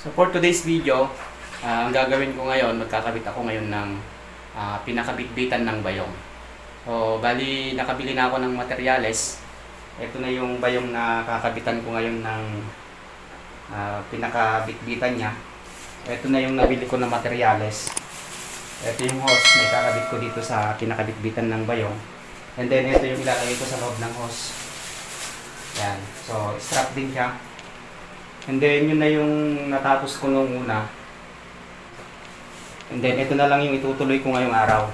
So for today's video, ang gagawin ko ngayon, magkakabit ako ngayon ng pinakabitbitan ng bayong. So bali nakabili na ako ng materyales. Ito na yung bayong na kakabitan ko ngayon ng pinakabitbitan niya. Ito na yung nabili ko na materyales. Ito yung hose na ikakabit ko dito sa pinakabitbitan ng bayong. And then ito yung ilalagay ko sa loob ng hose. Yan. So strap din siya. And then yun na yung natapos ko nung una. And then ito na lang yung itutuloy ko ngayong araw.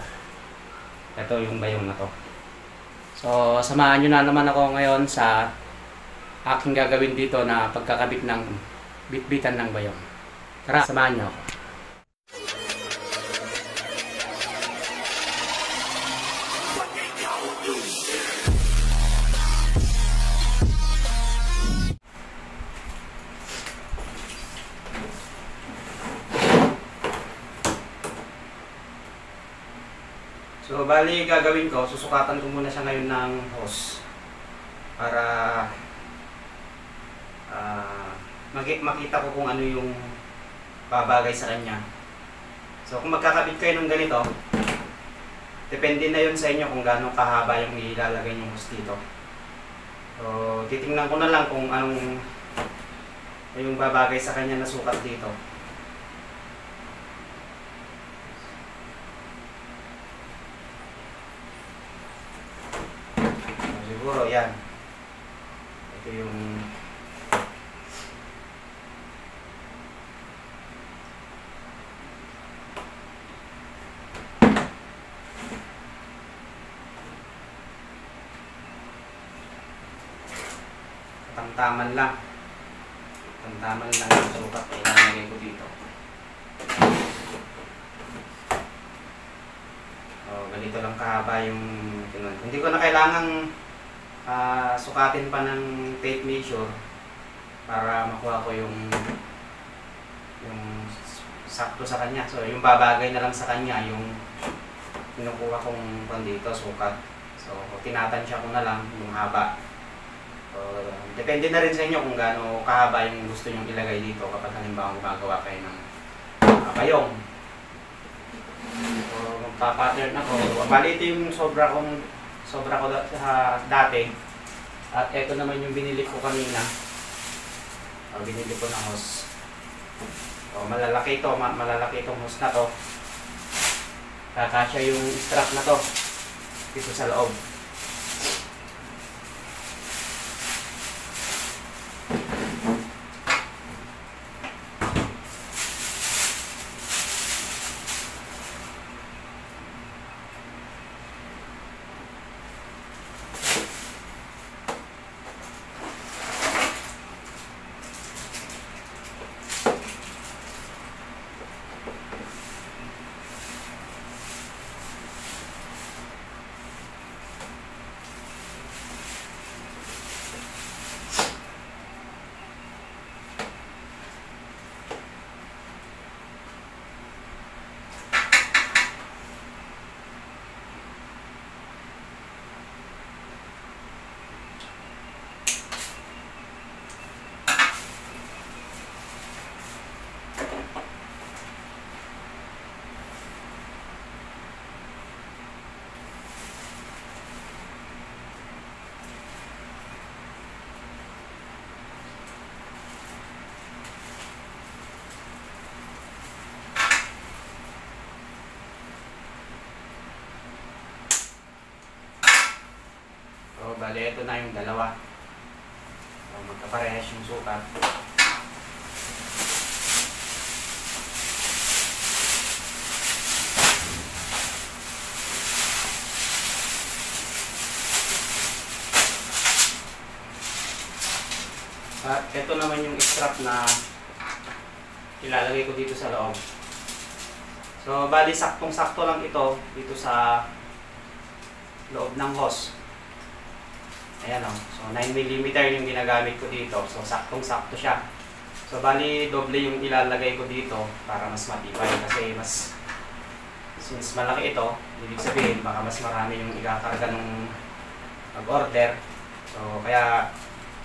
Ito yung bayong na to. So samahan nyo na naman ako ngayon sa aking gagawin dito na pagkakabit ng bitbitan ng bayong. Tara, samahan nyo ako. So, bali gagawin ko, susukatan ko muna siya ngayon ng hose para makita ko kung ano yung babagay sa kanya. So, kung magkakabit kayo ng ganito, depende na yun sa inyo kung gaano kahaba yung ilalagay yung hose dito. So, titingnan ko na lang kung anong yung babagay sa kanya na sukat dito. Siguro yan. Ito yung tamtaman lang. Tamtaman lang yung sukat na ilalagay ko dito. Ganito lang kahaba yung ganun. Hindi ko na kailangang sukatin pa ng tape measure para makuha ko yung sakto sa kanya. So yung babagay na lang sa kanya yung kinukuha kong dito sukat. So tinatansya ko na lang yung haba. Depende na rin sa inyo kung gaano kahaba yung gusto nyong ilagay dito kapag halimbawa gumagawa kayo ng bayong. So magpa-pattern ako. Bali ito yung sobra ko dati. At ito naman yung binili ko kanina. Binili ko na hose. Malalaki ito. Malalaki itong hose na to. Kakasya yung strap na to dito sa loob. Bale, ito na yung dalawa. So, magkaparehas yung sukat. At ito naman yung strap na ilalagay ko dito sa loob. So, bali, saktong-sakto lang ito dito sa loob ng hose. Ayan o. So 9mm yung ginagamit ko dito. So saktong-sakto siya. So bali doble yung ilalagay ko dito para mas matibay. Kasi since malaki ito, ibig sabihin baka mas marami yung ikakarga nung mag-order. So kaya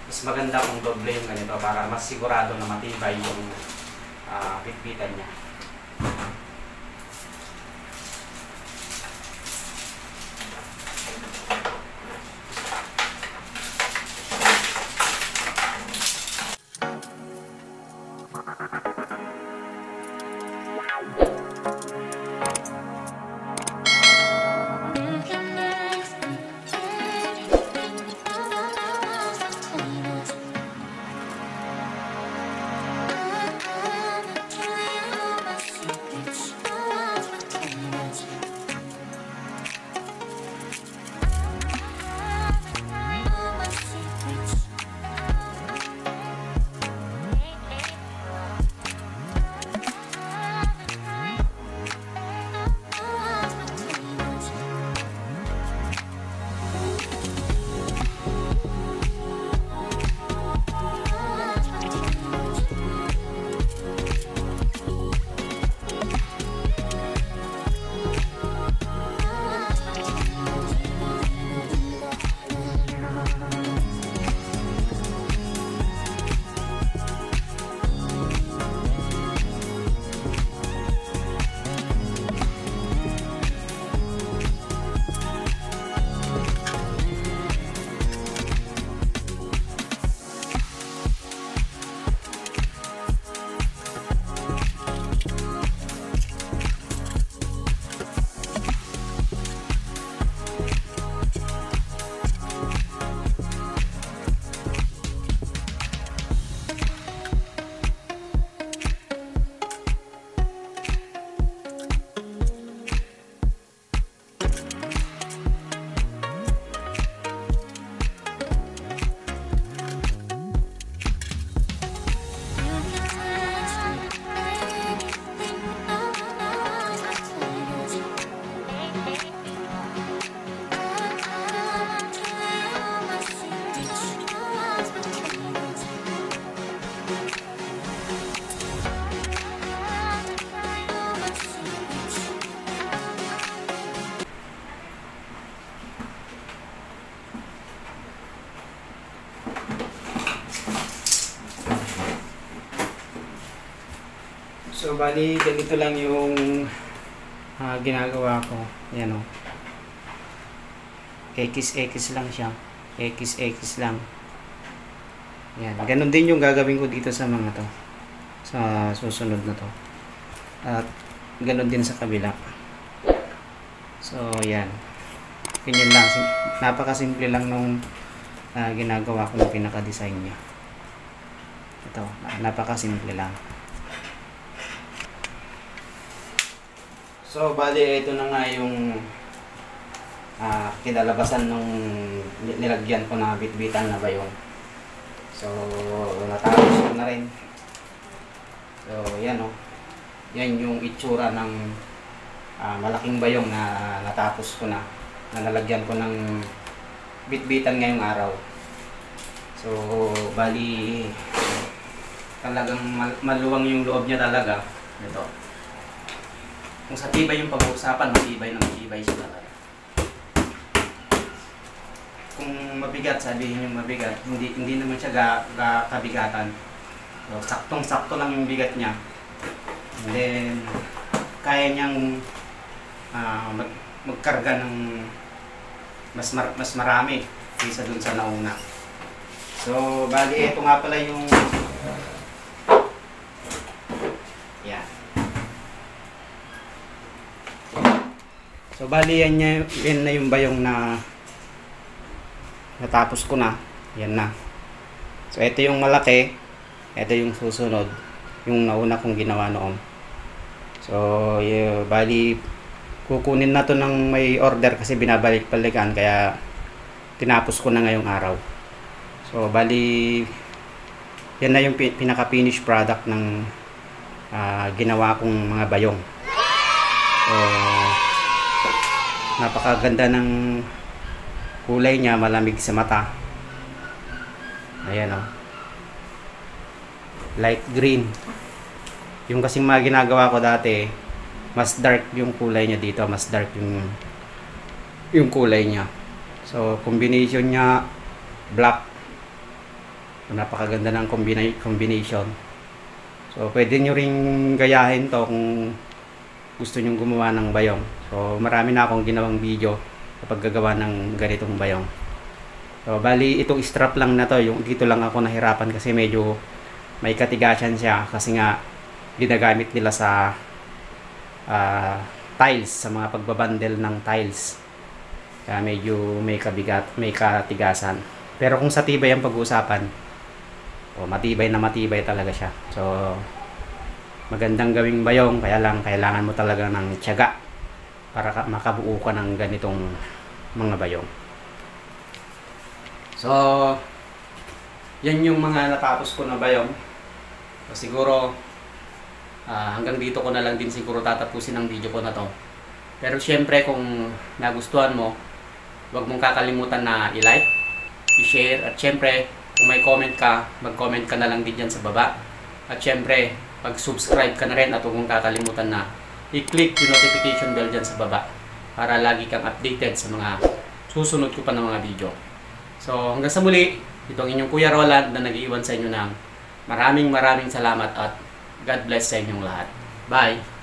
mas maganda kung doble yung ganito para mas sigurado na matibay pitpitan niya. So bali ganito lang yung ginagawa ko. Ayan o. X lang siya. X lang. Ayan. Ganon din yung gagawin ko dito sa mga to. Sa susunod na to. At ganon din sa kabila. So ayan. Ganyan lang. Napakasimple lang nung ginagawa ko ng pinaka-design niya. Ito. Napakasimple lang. So, bali, ito na nga yung kinalabasan nung nilagyan ko na bitbitan na bayong. So, natapos ko na rin. So, yan o. Yan yung itsura ng malaking bayong na natapos ko na. Na nalagyan ko ng bitbitan ngayong araw. So, bali, talagang maluwang yung loob niya talaga. Ito. Kung sa tibay yung pag-uusapan, matibay na matibay siya talaga. Kung mabigat, sabihin yung mabigat, hindi naman siya kabigatan. So, saktong-sakto lang yung bigat niya. And then, kaya niyang magkarga ng mas marami kaysa dun sa nauna. So, bali, ito nga pala yung yan. So bali yan na yung bayong na natapos ko na. Yan na. So ito yung malaki, ito yung susunod, yung nauna kong ginawa noon. So bali kukunin na to ng may order kasi binabalik-balikan kaya tinapos ko na ngayong araw. So bali yan na yung pinaka-finish product ng ginawa kong mga bayong. So napakaganda ng kulay niya, malamig sa mata. Ayan o. Light green. Yung kasing mga ginagawa ko dati, mas dark yung kulay niya dito, mas dark yung kulay niya. So combination niya black. Napakaganda ng combination. So So pwede nyo ring gayahin to kung gusto nyo gumawa ng bayong. So marami na akong ginawang video kapag gagawa ng ganitong bayong. So bali itong strap lang na to, yung dito lang ako nahirapan kasi medyo may katigasan siya kasi nga ginagamit nila sa tiles, sa mga pagbabandel ng tiles. Kaya medyo may katigasan. Pero kung sa tibay ang pag-uusapan, matibay na matibay talaga siya. So magandang gawing bayong, kaya lang kailangan mo talaga ng tiyaga para makabuo ka ng ganitong mga bayong. So yan yung mga natapos ko na bayong. So, siguro hanggang dito ko na lang din siguro tatapusin ang video ko na to. Pero syempre kung nagustuhan mo, huwag mong kakalimutan na i-like, i-share, at syempre kung may comment ka, mag-comment ka na lang din dyan sa baba. At syempre mag-subscribe ka na rin, at huwag mong kakalimutan na i-click yung notification bell dyan sa baba para lagi kang updated sa mga susunod ko pa ng mga video. So hanggang sa muli, itong inyong Kuya Roland na nag-iwan sa inyo ng maraming salamat at God bless sa inyong lahat. Bye!